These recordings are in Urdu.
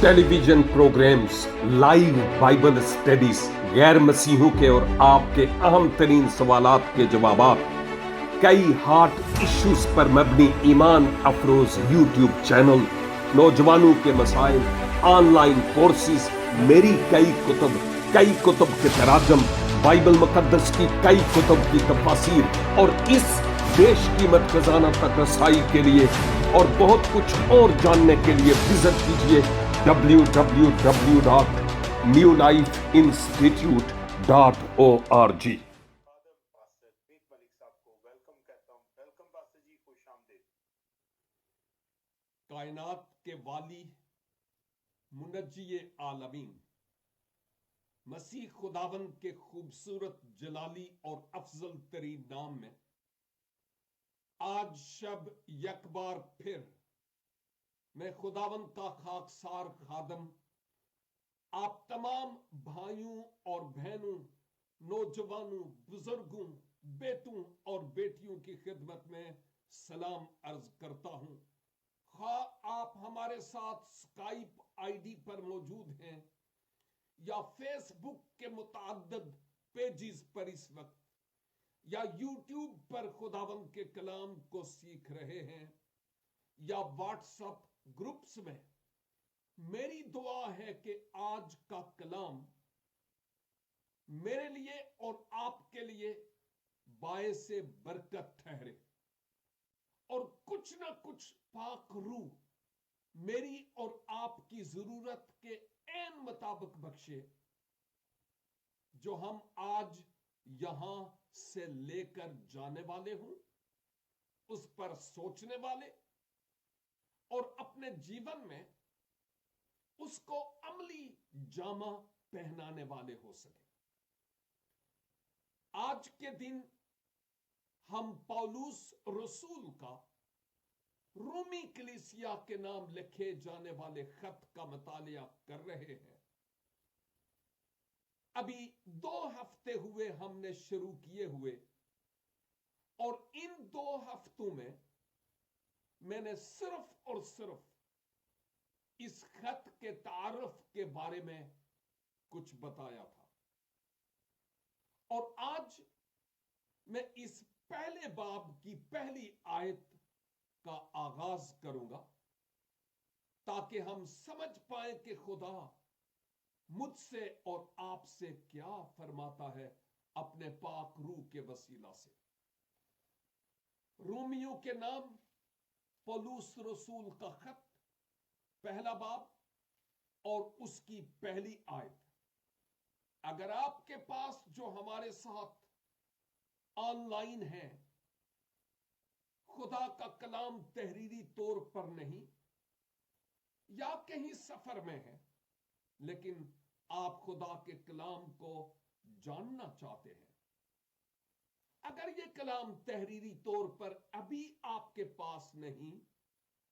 ٹیلی vision programmes, live Bible studies, غیر مسیحوں کے اور آپ کے اہم ترین سوالات کے جوابات، کئی ہارٹ ایشوز پر مبنی ایمان افروز یوٹیوب چینل، نوجوانوں کے مسائل، آن لائن کورسز، میری کئی کتب کے تراجم، بائبل مقدس کی کئی کتب کی تفاسیر اور اس بیش قیمت خزانہ تک رسائی کے لیے اور بہت کچھ اور جاننے کے لیے وزٹ کیجیے www.newlifeinstitute.org۔ پاسٹر نیک ملک صاحب کو ویلکم کہتا ہوں۔ ویلکم پاسٹر جی، خوش آمدید۔ کائنات کے والی، منجی عالمین، مسیح خداوند کے خوبصورت جلالی اور افضل ترین نام میں آج شب یک بار پھر میں خداوند کا خاکسار خادم آپ تمام بھائیوں اور بہنوں، نوجوانوں، بزرگوں، بیٹوں اور بیٹیوں کی خدمت میں سلام عرض کرتا ہوں۔ خواہ آپ ہمارے ساتھ سکائپ آئی ڈی پر موجود ہیں یا فیس بک کے متعدد پیجز پر اس وقت، یا یوٹیوب پر خداوند کے کلام کو سیکھ رہے ہیں، یا واٹس اپ گروپس میں، میری دعا ہے کہ آج کا کلام میرے لیے اور آپ کے لیے باعث برکت ٹھہرے اور کچھ نہ کچھ پاک روح میری اور آپ کی ضرورت کے عین مطابق بخشے، جو ہم آج یہاں سے لے کر جانے والے ہوں، اس پر سوچنے والے اور اپنے جیون میں اس کو عملی جامہ پہنانے والے ہو سکے۔ آج کے دن ہم پولس رسول کا رومی کلیسیا کے نام لکھے جانے والے خط کا مطالعہ کر رہے ہیں۔ ابھی 2 ہفتے ہوئے ہم نے شروع کیے ہوئے، اور ان 2 ہفتوں میں نے صرف اور صرف اس خط کے تعارف کے بارے میں کچھ بتایا تھا، اور آج میں اس پہلے باب کی پہلی آیت کا آغاز کروں گا تاکہ ہم سمجھ پائیں کہ خدا مجھ سے اور آپ سے کیا فرماتا ہے اپنے پاک روح کے وسیلہ سے۔ رومیوں کے نام پولس رسول کا خط، پہلا باب اور اس کی پہلی آیت۔ اگر آپ کے پاس جو ہمارے ساتھ آن لائن ہے، خدا کا کلام تحریری طور پر نہیں یا کہیں سفر میں ہے، لیکن آپ خدا کے کلام کو جاننا چاہتے ہیں، اگر یہ کلام تحریری طور پر ابھی آپ کے پاس نہیں،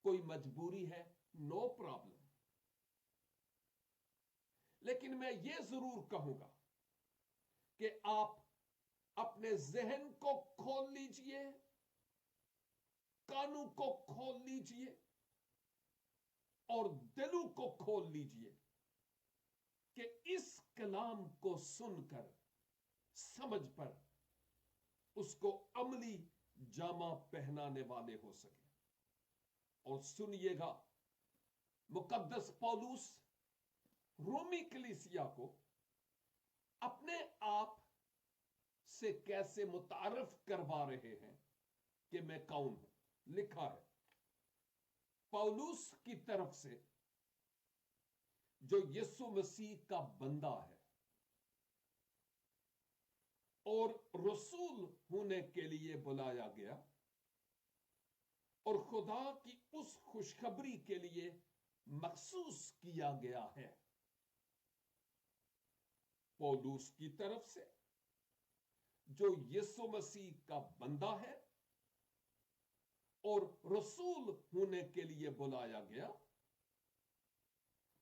کوئی مجبوری ہے، نو پرابلم، لیکن میں یہ ضرور کہوں گا کہ آپ اپنے ذہن کو کھول لیجئے، کانوں کو کھول لیجئے اور دلوں کو کھول لیجئے کہ اس کلام کو سن کر، سمجھ پر اس کو عملی جامہ پہنانے والے ہو سکے۔ اور سنیے گا مقدس پولس رومی کلیسیا کو اپنے آپ سے کیسے متعارف کروا رہے ہیں کہ میں کون ہوں۔ لکھا ہے پولس کی طرف سے، جو یسوع مسیح کا بندہ ہے اور رسول ہونے کے لیے بلایا گیا اور خدا کی اس خوشخبری کے لیے مخصوص کیا گیا ہے، پولس کی طرف سے، جو یسوع مسیح کا بندہ ہے اور رسول ہونے کے لیے بلایا گیا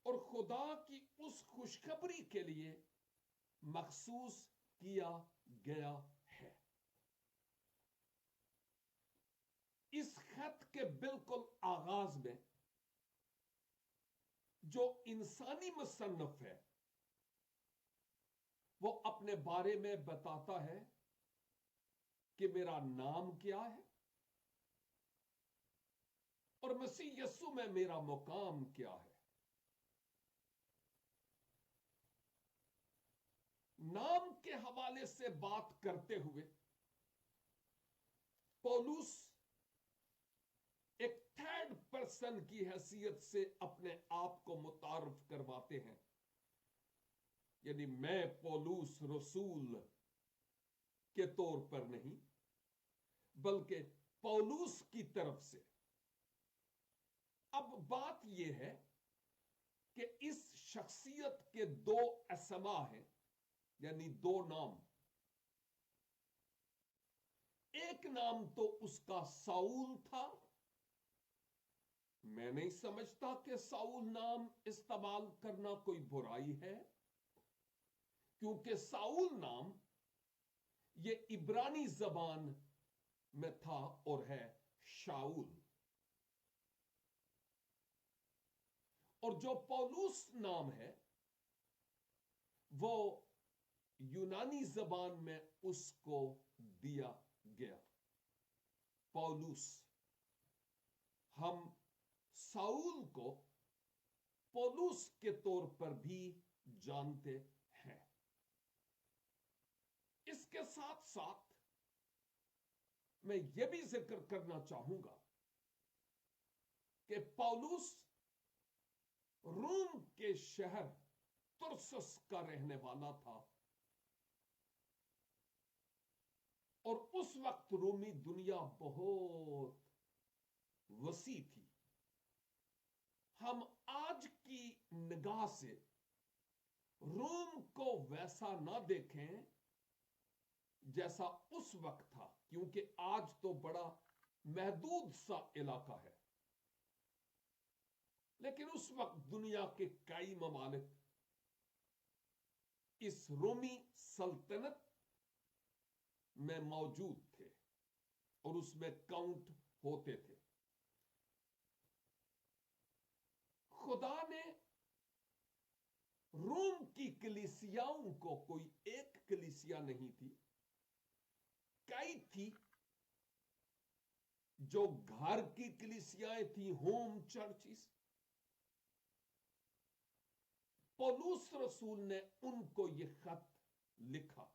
اور خدا کی اس خوشخبری کے لیے مخصوص کیا گیا ہے۔ اس خط کے بالکل آغاز میں جو انسانی مصنف ہے وہ اپنے بارے میں بتاتا ہے کہ میرا نام کیا ہے اور مسیح یسوع میں میرا مقام کیا ہے. نام کے حوالے سے بات کرتے ہوئے پولس ایک تھرڈ پرسن کی حیثیت سے اپنے آپ کو متعارف کرواتے ہیں. یعنی میں پولس رسول کے طور پر نہیں بلکہ پولس کی طرف سے. اب بات یہ ہے کہ اس شخصیت کے دو اسما ہیں یعنی دو نام. ایک نام تو اس کا ساؤل تھا. میں نہیں سمجھتا کہ ساؤل نام استعمال کرنا کوئی برائی ہے کیونکہ ساؤل نام یہ عبرانی زبان میں تھا اور ہے شاؤل. اور جو پولس نام ہے وہ یونانی زبان میں اس کو دیا گیا پولس. ہم ساؤل کو پولس کے طور پر بھی جانتے ہیں. اس کے ساتھ ساتھ میں یہ بھی ذکر کرنا چاہوں گا کہ پولس روم کے شہر ترسس کا رہنے والا تھا اور اس وقت رومی دنیا بہت وسیع تھی. ہم آج کی نگاہ سے روم کو ویسا نہ دیکھیں جیسا اس وقت تھا کیونکہ آج تو بڑا محدود سا علاقہ ہے لیکن اس وقت دنیا کے کئی ممالک اس رومی سلطنت میں موجود تھے اور اس میں کاؤنٹ ہوتے تھے. خدا نے روم کی کلیسیاؤں کو کوئی ایک کلیسیا نہیں تھی کئی تھی جو گھر کی کلیسیائیں تھیں ہوم چرچز. پولس رسول نے ان کو یہ خط لکھا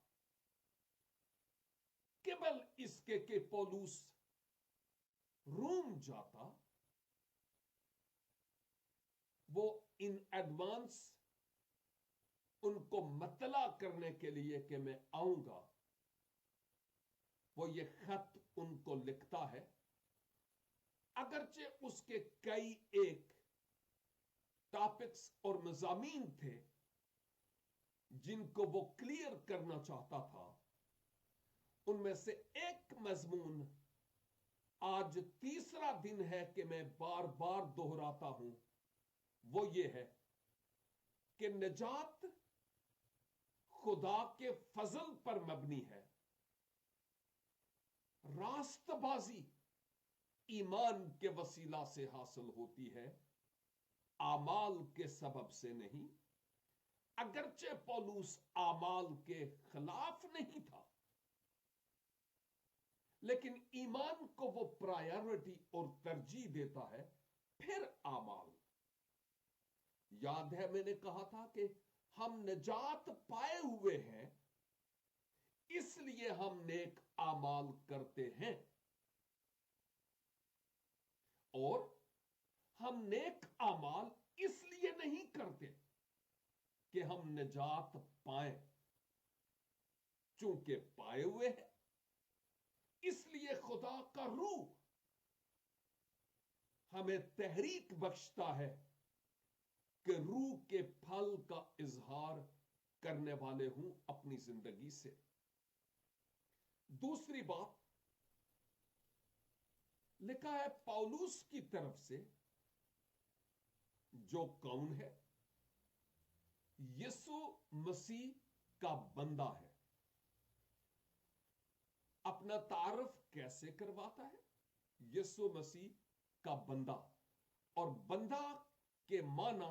قبل اس کے کہ پولس روم جاتا وہ ان ایڈوانس ان کو مطلع کرنے کے لیے کہ میں آؤں گا وہ یہ خط ان کو لکھتا ہے. اگرچہ اس کے کئی ایک ٹاپکس اور مضامین تھے جن کو وہ کلیئر کرنا چاہتا تھا. ان میں سے ایک مضمون آج تیسرا دن ہے کہ میں بار بار دہراتا ہوں وہ یہ ہے کہ نجات خدا کے فضل پر مبنی ہے. راست بازی ایمان کے وسیلہ سے حاصل ہوتی ہے اعمال کے سبب سے نہیں. اگرچہ پولس اعمال کے خلاف نہیں تھا لیکن ایمان کو وہ پرائیورٹی اور ترجیح دیتا ہے پھر اعمال. یاد ہے میں نے کہا تھا کہ ہم نجات پائے ہوئے ہیں اس لیے ہم نیک اعمال کرتے ہیں اور ہم نیک اعمال اس لیے نہیں کرتے کہ ہم نجات پائیں چونکہ پائے ہوئے ہیں اس لیے خدا کا روح ہمیں تحریک بخشتا ہے کہ روح کے پھل کا اظہار کرنے والے ہوں اپنی زندگی سے. دوسری بات لکھا ہے پولس کی طرف سے جو کون ہے یسوع مسیح کا بندہ ہے. اپنا تعارف کیسے کرواتا ہے؟ یسوع مسیح کا بندہ. اور بندہ کے معنی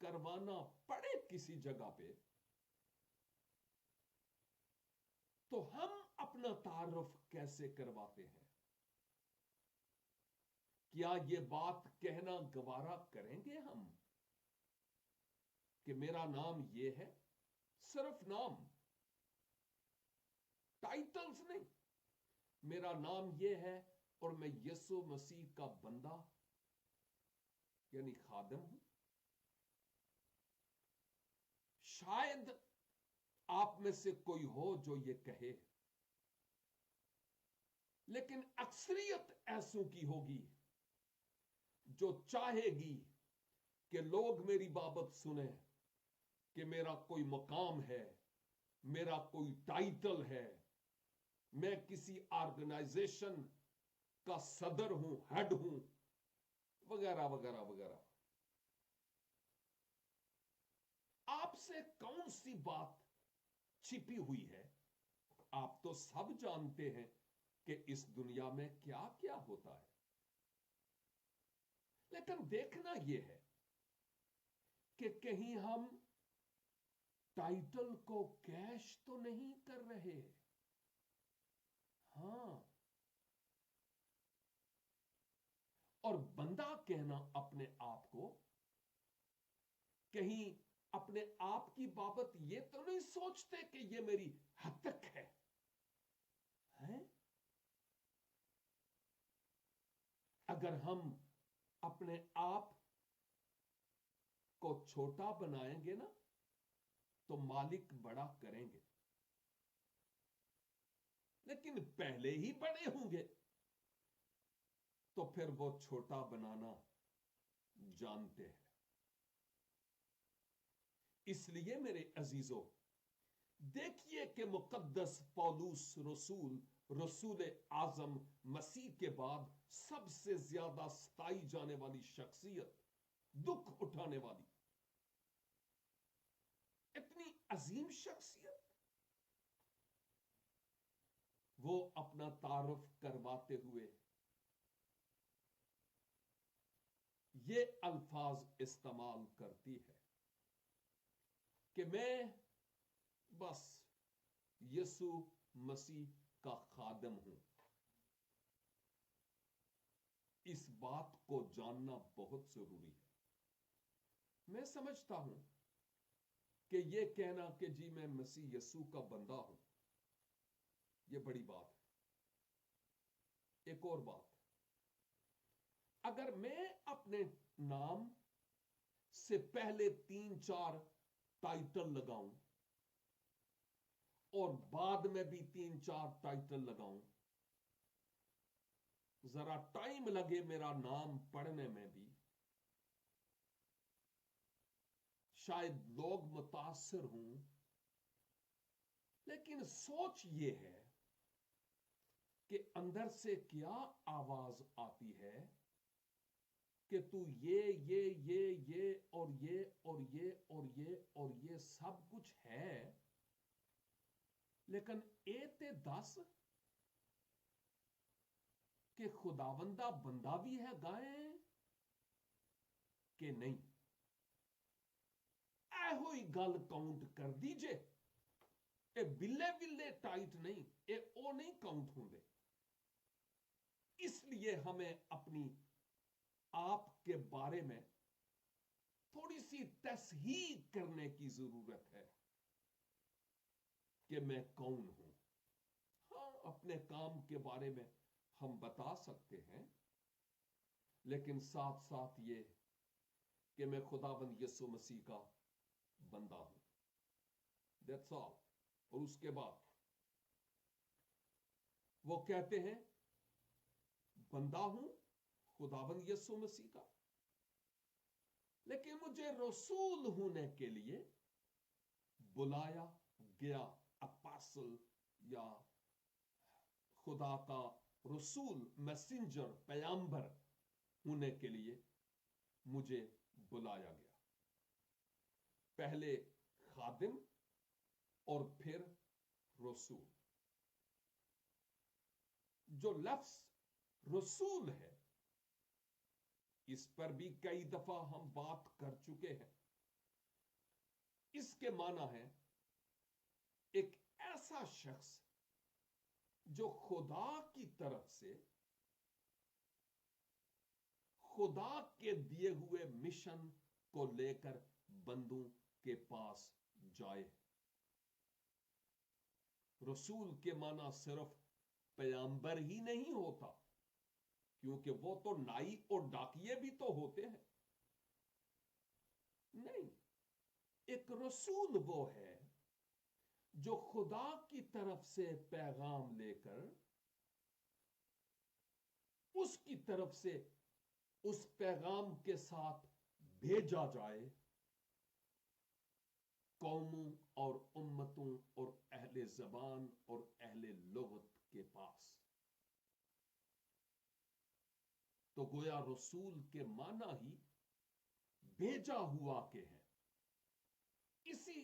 کروانا پڑے کسی جگہ پہ تو ہم اپنا تعارف کیسے کرواتے ہیں؟ کیا یہ بات کہنا گوارا کریں گے ہم کہ میرا نام یہ ہے؟ صرف نام، ٹائٹلز نہیں. میرا نام یہ ہے اور میں یسوع مسیح کا بندہ یعنی خادم ہوں. شاید آپ میں سے کوئی ہو جو یہ کہے، لیکن اکثریت ایسوں کی ہوگی جو چاہے گی کہ لوگ میری بابت سنیں کہ میرا کوئی مقام ہے، میرا کوئی ٹائٹل ہے، میں کسی آرگنائزیشن کا صدر ہوں، ہیڈ ہوں، وغیرہ وغیرہ وغیرہ. آپ سے کون سی بات چھپی ہوئی ہے؟ آپ تو سب جانتے ہیں کہ اس دنیا میں کیا کیا ہوتا ہے. لیکن دیکھنا یہ ہے کہ کہیں ہم ٹائٹل کو کیش تو نہیں کر رہے. ہاں، اور بندہ کہنا اپنے آپ کو، کہیں اپنے آپ کی بابت یہ تو نہیں سوچتے کہ یہ میری حد تک ہے. اگر ہم اپنے آپ کو چھوٹا بنائیں گے نا تو مالک بڑا کریں گے، لیکن پہلے ہی بڑے ہوں گے تو پھر وہ چھوٹا بنانا جانتے ہیں. اس لیے میرے عزیزوں، دیکھیے کہ مقدس پولس رسول اعظم مسیح کے بعد سب سے زیادہ ستائی جانے والی شخصیت، دکھ اٹھانے والی اتنی عظیم شخصیت، وہ اپنا تعارف کرواتے ہوئے یہ الفاظ استعمال کرتی ہے کہ میں بس یسوع مسیح کا خادم ہوں. اس بات کو جاننا بہت ضروری ہے. میں سمجھتا ہوں کہ یہ کہنا کہ جی میں مسیح یسوع کا بندہ ہوں، یہ بڑی بات ہے. ایک اور بات، اگر میں اپنے نام سے پہلے 3-4 ٹائٹل لگاؤں اور بعد میں بھی 3-4 ٹائٹل لگاؤں، ذرا ٹائم لگے میرا نام پڑھنے میں بھی، شاید لوگ متاثر ہوں، لیکن سوچ یہ ہے کہ اندر سے کیا آواز آتی ہے کہ تو یہ اور یہ اور یہ اور یہ اور یہ سب کچھ ہے، لیکن ایتے 10 کہ خداوندہ بندہ بھی ہے گائیں کہ نہیں. اے ہوئی گل کاؤنٹ کر دیجئے. اے بلے ٹائٹ نہیں، اے او نہیں کاؤنٹ ہوں دے. اس لیے ہمیں اپنی آپ کے بارے میں تھوڑی سی تصحیح کرنے کی ضرورت ہے کہ میں کون ہوں. ہاں، اپنے کام کے بارے میں ہم بتا سکتے ہیں، لیکن ساتھ ساتھ یہ کہ میں خداوند یسوع مسیح کا بندہ ہوں. That's all. اور اس کے بعد وہ کہتے ہیں بندہ ہوں خداوند یسوع مسیح کا، لیکن مجھے رسول ہونے کے لیے بلایا گیا، اپاسل یا خدا کا رسول، میسنجر، پیامبر ہونے کے لیے مجھے بلایا گیا. پہلے خادم اور پھر رسول. جو لفظ رسول ہے اس پر بھی کئی دفعہ ہم بات کر چکے ہیں. اس کے معنی ہے ایک ایسا شخص جو خدا کی طرف سے خدا کے دیے ہوئے مشن کو لے کر بندوں کے پاس جائے. رسول کے معنی صرف پیغمبر ہی نہیں ہوتا، کیونکہ وہ تو نائی اور ڈاکیے بھی تو ہوتے ہیں. نہیں، ایک رسول وہ ہے جو خدا کی طرف سے پیغام لے کر اس کی طرف سے اس پیغام کے ساتھ بھیجا جائے قوموں اور امتوں اور اہل زبان اور اہل لغت کے پاس. تو گویا رسول کے معنی ہی بھیجا ہوا کے ہیں. اسی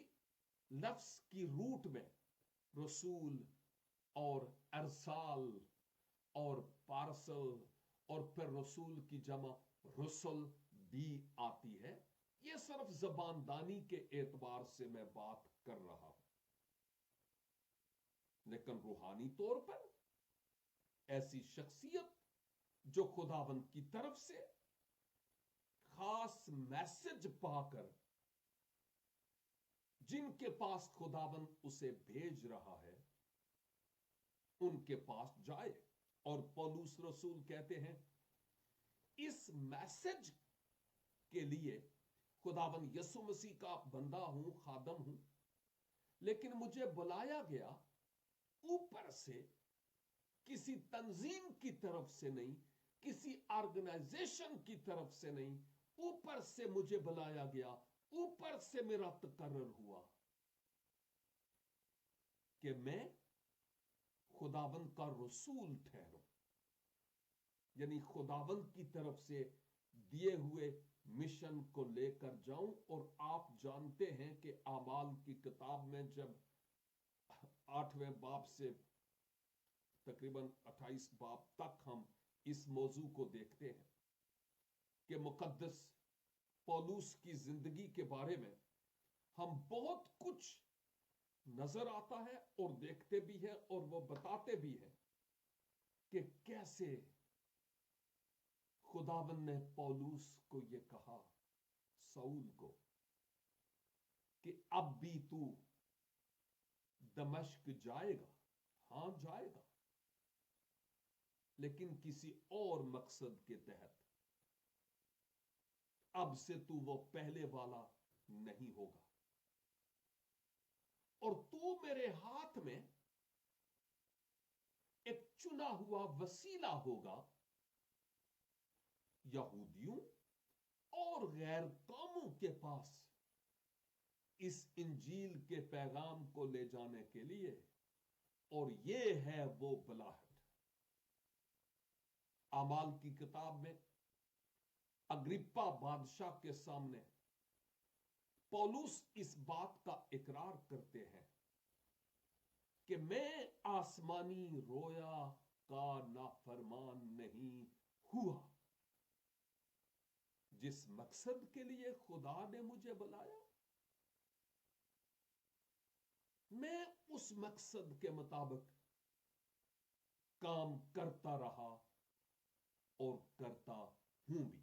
لفظ کی روٹ میں رسول اور ارسال اور پارسل اور پھر رسول کی جمع رسل بھی آتی ہے. یہ صرف زباندانی کے اعتبار سے میں بات کر رہا ہوں، لیکن روحانی طور پر ایسی شخصیت جو خداوند کی طرف سے خاص میسج پا کر جن کے پاس خداوند اسے بھیج رہا ہے ان کے پاس جائے. اور پولس رسول کہتے ہیں اس میسج کے لیے خداوند یسوع مسیح کا بندہ ہوں، خادم ہوں، لیکن مجھے بلایا گیا اوپر سے، کسی تنظیم کی طرف سے نہیں، کسی آرگنائزیشن کی طرف سے نہیں، اوپر سے مجھے بلایا گیا، اوپر سے میرا تقرر ہوا کہ میں خداوند کا رسول ٹھہروں. یعنی خداوند کی طرف سے دیے ہوئے مشن کو لے کر جاؤں. اور آپ جانتے ہیں کہ اعمال کی کتاب میں جب 8ویں باب سے تقریباً 28 باب تک ہم اس موضوع کو دیکھتے ہیں کہ مقدس پولس کی زندگی کے بارے میں ہم بہت کچھ نظر آتا ہے اور دیکھتے بھی ہیں اور وہ بتاتے بھی ہیں کہ کیسے خداوند نے پولس کو یہ کہا، ساؤل کو، کہ اب بھی تو دمشق جائے گا. ہاں جائے گا، لیکن کسی اور مقصد کے تحت. اب سے تو وہ پہلے والا نہیں ہوگا، اور تو میرے ہاتھ میں ایک چنا ہوا وسیلہ ہوگا یہودیوں اور غیر قوموں کے پاس اس انجیل کے پیغام کو لے جانے کے لیے. اور یہ ہے وہ بلاہٹ. اعمال کی کتاب میں اگرپا بادشاہ کے سامنے پولس اس بات کا اقرار کرتے ہیں کہ میں آسمانی رویا کا نافرمان نہیں ہوا. جس مقصد کے لیے خدا نے مجھے بلایا میں اس مقصد کے مطابق کام کرتا رہا اور کرتا ہوں بھی.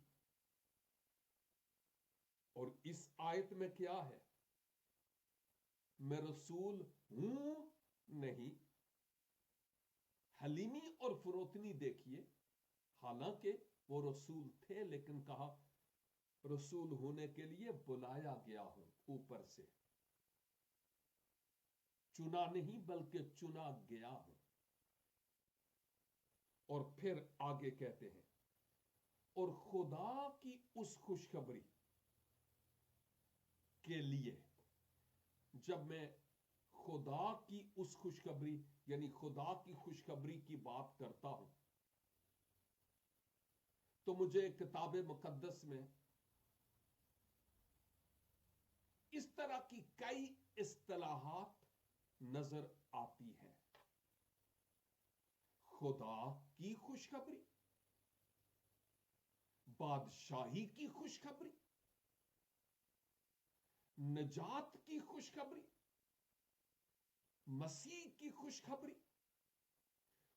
اور اس آیت میں کیا ہے؟ میں رسول ہوں نہیں. حلیمی اور فروتنی دیکھیے، حالانکہ وہ رسول تھے لیکن کہا رسول ہونے کے لیے بلایا گیا ہوں اوپر سے. چنا نہیں بلکہ چنا گیا ہوں. اور پھر آگے کہتے ہیں اور خدا کی اس خوشخبری کے لیے. جب میں خدا کی اس خوشخبری یعنی خدا کی خوشخبری کی بات کرتا ہوں تو مجھے کتاب مقدس میں اس طرح کی کئی اصطلاحات نظر آتی ہیں. خدا کی خوشخبری، بادشاہی کی خوشخبری، نجات کی خوشخبری، مسیح کی خوشخبری،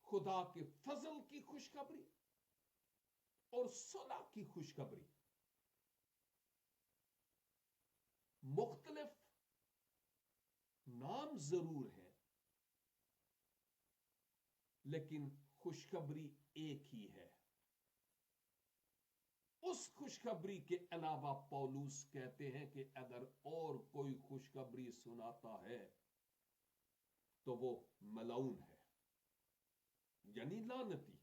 خدا کے فضل کی خوشخبری اور صلح کی خوشخبری مختلف نام ضرور ہیں، لیکن خوشخبری ایک ہی ہے۔ اس خوشخبری کے علاوہ پولوس کہتے ہیں کہ اگر اور کوئی خوشخبری سناتا ہے تو وہ ملعون ہے، یعنی لعنتی۔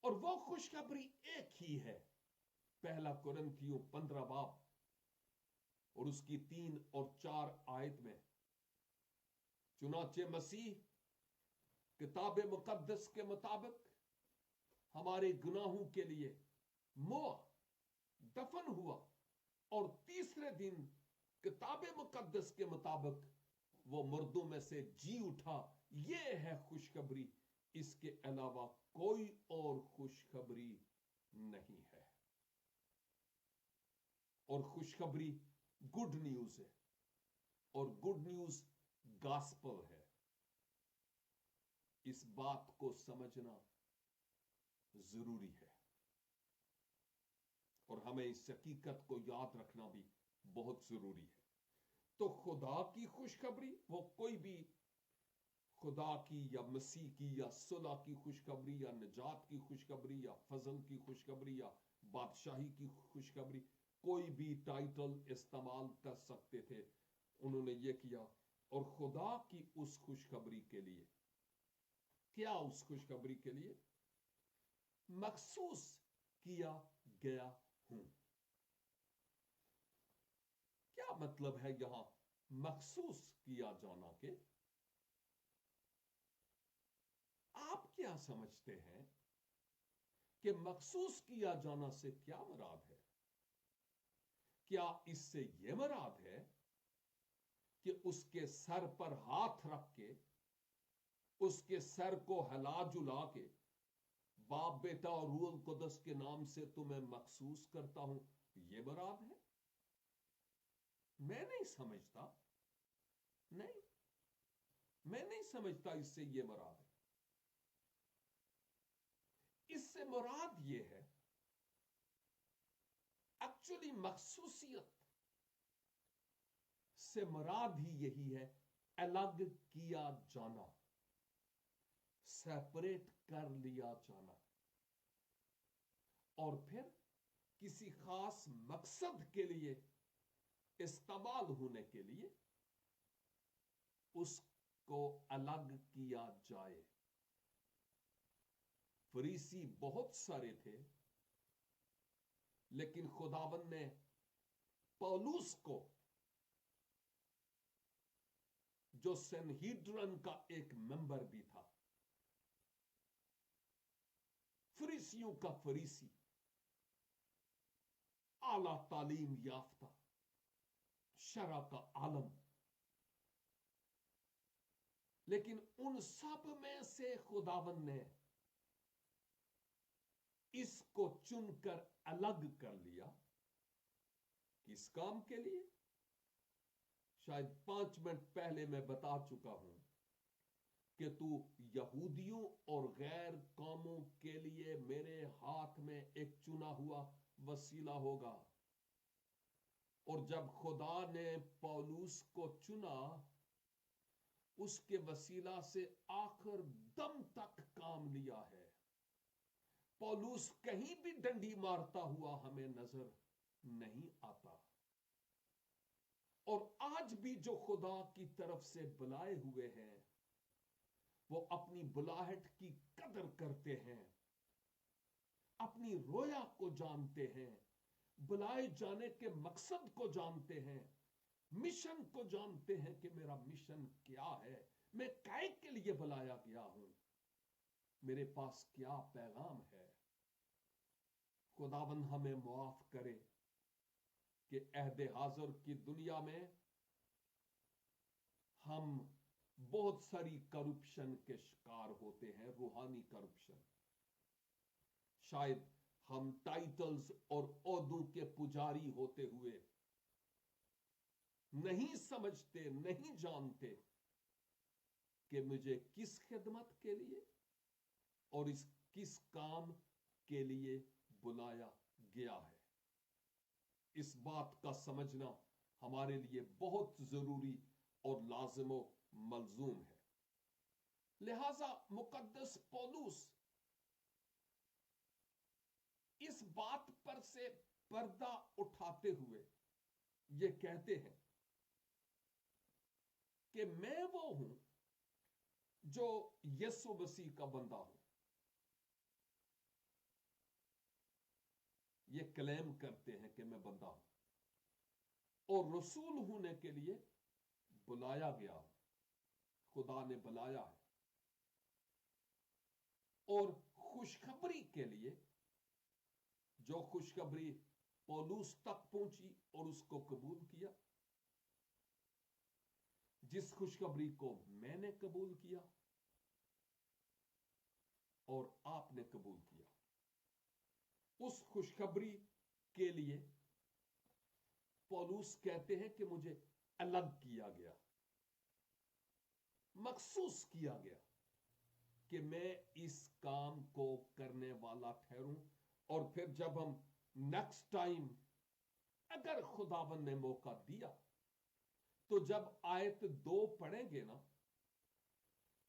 اور وہ خوشخبری ایک ہی ہے، پہلا کرنتھیوں 15 باب اور اس کی 3 اور 4 آیت میں، چنانچہ مسیح کتاب مقدس کے مطابق ہمارے گناہوں کے لیے موا، دفن ہوا، اور تیسرے دن کتاب مقدس کے مطابق وہ مردوں میں سے جی اٹھا۔ یہ ہے خوشخبری، اس کے علاوہ کوئی اور خوشخبری نہیں ہے۔ اور خوشخبری گڈ نیوز ہے، اور گڈ نیوز گاسپل ہے۔ اس بات کو سمجھنا ضروری ہے، اور ہمیں اس حقیقت کو یاد رکھنا بھی بہت ضروری ہے۔ تو خدا کی خوشخبری، وہ کوئی بھی خدا کی یا مسیح کی یا صلح کی خوشخبری یا نجات کی خوشخبری یا فضل کی خوشخبری یا بادشاہی کی خوشخبری، کوئی بھی ٹائٹل استعمال کر سکتے تھے، انہوں نے یہ کیا۔ اور خدا کی اس خوشخبری کے لیے کیا، اس خوشخبری کے لیے مخصوص کیا گیا ہوں۔ کیا مطلب ہے یہاں مخصوص کیا جانا کے؟ آپ کیا سمجھتے ہیں کہ مخصوص کیا جانا سے کیا مراد ہے؟ کیا اس سے یہ مراد ہے کہ اس کے سر پر ہاتھ رکھ کے، اس کے سر کو ہلا جلا کے، باپ، بیٹا اور روح القدس کے نام سے تمہیں مخصوص کرتا ہوں، یہ مراد ہے؟ میں نہیں سمجھتا، نہیں، میں نہیں سمجھتا اس سے یہ مراد ہے۔ اس سے مراد یہ ہے، ایکچولی مخصوصیت سے مراد ہی یہی ہے، الگ کیا جانا، سیپریٹ کر لیا جانا، اور پھر کسی خاص مقصد کے لیے استعمال ہونے کے لیے اس کو الگ کیا جائے۔ فریسی بہت سارے تھے، لیکن خداوند نے پولوس کو، جو سنہیڈرن کا ایک ممبر بھی تھا، فریسیوں کا فریسی، اعلی تعلیم یافتہ، شرع کا عالم، لیکن ان سب میں سے خداوند نے اس کو چن کر الگ کر لیا۔ کس کام کے لیے؟ شاید 5 منٹ پہلے میں بتا چکا ہوں کہ تو یہودیوں اور غیر قوموں کے لیے میرے ہاتھ میں ایک چنا ہوا وسیلہ ہوگا۔ اور جب خدا نے پولوس کو چنا، اس کے وسیلہ سے آخر دم تک کام لیا ہے۔ پولوس کہیں بھی ڈنڈی مارتا ہوا ہمیں نظر نہیں آتا۔ اور آج بھی جو خدا کی طرف سے بلائے ہوئے ہیں، وہ اپنی بلاہٹ کی قدر کرتے ہیں، اپنی رویا کو جانتے ہیں، بلائے جانے کے مقصد کو جانتے ہیں، مشن کو جانتے ہیں کہ میرا مشن کیا ہے، میں کائے کے لیے بلایا گیا ہوں، میرے پاس کیا پیغام ہے۔ خداوند ہمیں معاف کرے کہ عہد حاضر کی دنیا میں ہم بہت ساری کرپشن کے شکار ہوتے ہیں، روحانی کرپشن۔ شاید ہم ٹائٹلز اور عہدوں کے پجاری ہوتے ہوئے نہیں سمجھتے، نہیں جانتے کہ مجھے کس خدمت کے لیے اور کس کام کے لیے بلایا گیا ہے۔ اس بات کا سمجھنا ہمارے لیے بہت ضروری اور لازم و ملزوم ہے۔ لہذا مقدس پولس اس بات پر سے پردہ اٹھاتے ہوئے یہ کہتے ہیں کہ میں وہ ہوں جو یسوع مسیح کا بندہ ہوں۔ یہ کلیم کرتے ہیں کہ میں بندہ ہوں اور رسول ہونے کے لیے بلایا گیا ہوں، خدا نے بلایا ہے، اور خوشخبری کے لیے جو خوشخبری پولس تک پہنچی اور اس کو قبول کیا، جس خوشخبری کو میں نے قبول کیا اور آپ نے قبول کیا، اس خوشخبری کے لیے پولس کہتے ہیں کہ مجھے الگ کیا گیا، مخصوص کیا گیا کہ میں اس کام کو کرنے والا ٹھہروں۔ اور پھر جب ہم نیکسٹ ٹائم اگر خداوند نے موقع دیا تو جب آیت 2 پڑھیں گے نا،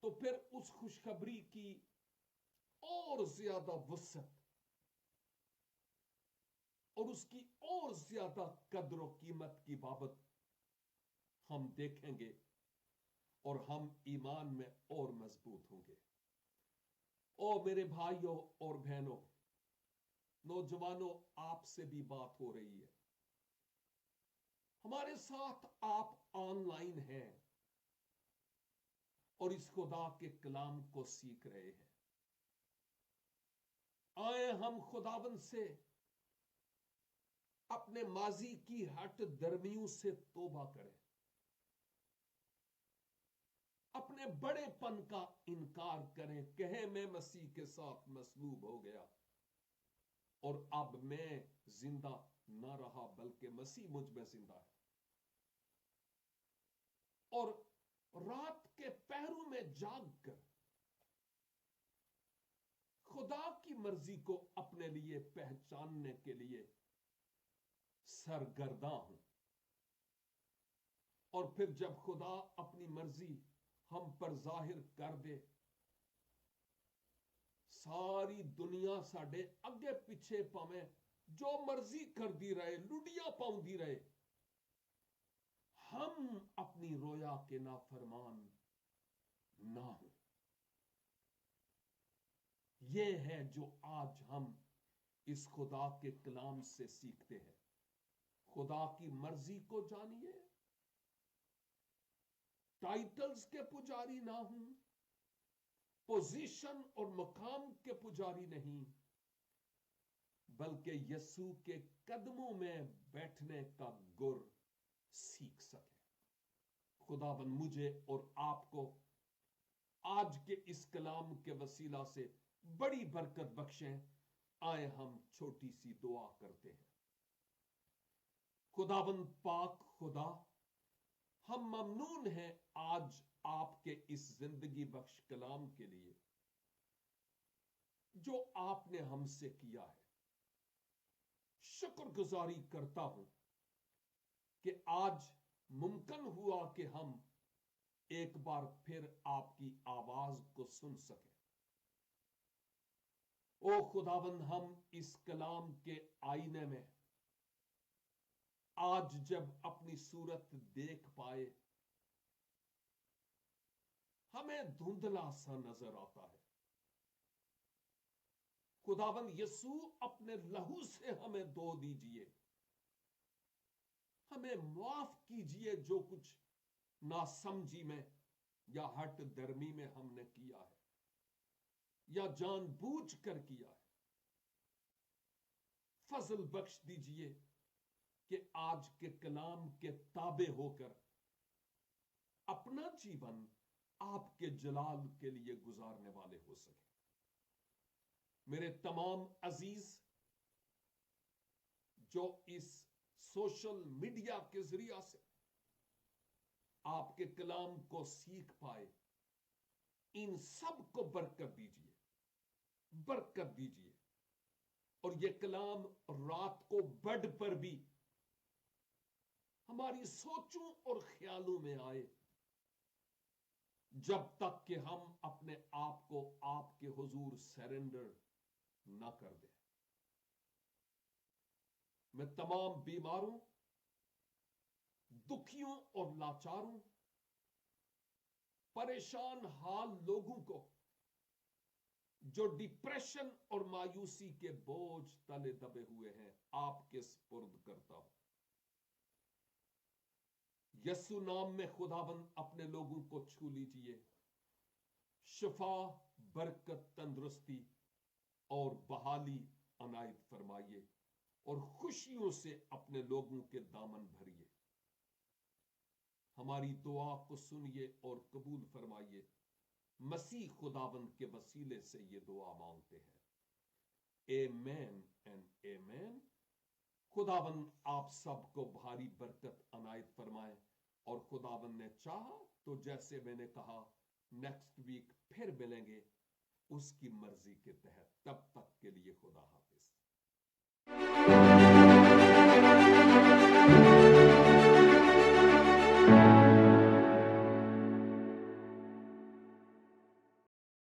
تو پھر اس خوشخبری کی اور زیادہ وسعت اور اس کی اور زیادہ قدر و قیمت کی بابت ہم دیکھیں گے اور ہم ایمان میں اور مضبوط ہوں گے۔ او میرے بھائیوں اور بہنوں، نوجوانوں، آپ سے بھی بات ہو رہی ہے، ہمارے ساتھ آپ آن لائن ہیں اور اس خدا کے کلام کو سیکھ رہے ہیں۔ آئیں ہم خداوند سے اپنے ماضی کی ہٹ درمیوں سے توبہ کریں، اپنے بڑے پن کا انکار کریں، کہیں میں مسیح کے ساتھ مصلوب ہو گیا اور اب میں زندہ نہ رہا بلکہ مسیح مجھ میں زندہ ہے، اور رات کے پہروں میں جاگ کر خدا کی مرضی کو اپنے لیے پہچاننے کے لیے سرگرداں ہوں۔ اور پھر جب خدا اپنی مرضی ہم پر ظاہر کر دے، ساری دنیا ساڈے اگے پیچھے پاویں جو مرضی کر دی رہے، لڈیاں پاؤں دی رہے، ہم اپنی رویا کے نافرمان نہ ہوں۔ یہ ہے جو آج ہم اس خدا کے کلام سے سیکھتے ہیں۔ خدا کی مرضی کو جانیے، ٹائٹلز کے پجاری نہ ہوں، پوزیشن اور مقام کے پجاری نہیں، بلکہ یسوع کے قدموں میں بیٹھنے کا گر سیکھ سکے۔ خداوند مجھے اور آپ کو آج کے اس کلام کے وسیلہ سے بڑی برکت بخشیں۔ آئے ہم چھوٹی سی دعا کرتے ہیں۔ خداوند پاک خدا، ہم ممنون ہیں آج آپ کے اس زندگی بخش کلام کے لیے جو آپ نے ہم سے کیا ہے۔ شکر گزاری کرتا ہوں کہ آج ممکن ہوا کہ ہم ایک بار پھر آپ کی آواز کو سن سکیں۔ او خداوند، ہم اس کلام کے آئینے میں آج جب اپنی صورت دیکھ پائے، ہمیں دھندلا سا نظر آتا ہے۔ خداوند یسوع اپنے لہو سے ہمیں دھو دیجئے، ہمیں معاف کیجئے جو کچھ ناسمجھی میں یا ہٹ درمی میں ہم نے کیا ہے یا جان بوجھ کر کیا ہے۔ فضل بخش دیجئے کہ آج کے کلام کے تابع ہو کر اپنا جیون آپ کے جلال کے لیے گزارنے والے ہو سکے۔ میرے تمام عزیز جو اس سوشل میڈیا کے ذریعہ سے آپ کے کلام کو سیکھ پائے، ان سب کو برکت دیجیے، برکت دیجیے، اور یہ کلام رات کو بیڈ پر بھی ہماری سوچوں اور خیالوں میں آئے، جب تک کہ ہم اپنے آپ کو آپ کے حضور سرنڈر نہ کر دیں۔ میں تمام بیماروں، دکھیوں اور لاچاروں، پریشان حال لوگوں کو جو ڈپریشن اور مایوسی کے بوجھ تلے دبے ہوئے ہیں، آپ کے سپرد کرتا ہوں۔ یسوع نام میں خداوند اپنے لوگوں کو چھو لیجئے، شفا، برکت، تندرستی اور بحالی عنایت فرمائیے، اور خوشیوں سے اپنے لوگوں کے دامن بھریے۔ ہماری دعا کو سنیے اور قبول فرمائیے، مسیح خداوند کے وسیلے سے یہ دعا مانگتے ہیں، آمین اینڈ آمین۔ خداوند آپ سب کو بھاری برکت عنایت فرمائے، اور خداوند نے چاہا تو جیسے میں نے کہا نیکسٹ ویک پھر ملیں گے اس کی مرضی کے تحت۔ تب تک کے لیے خدا حافظ۔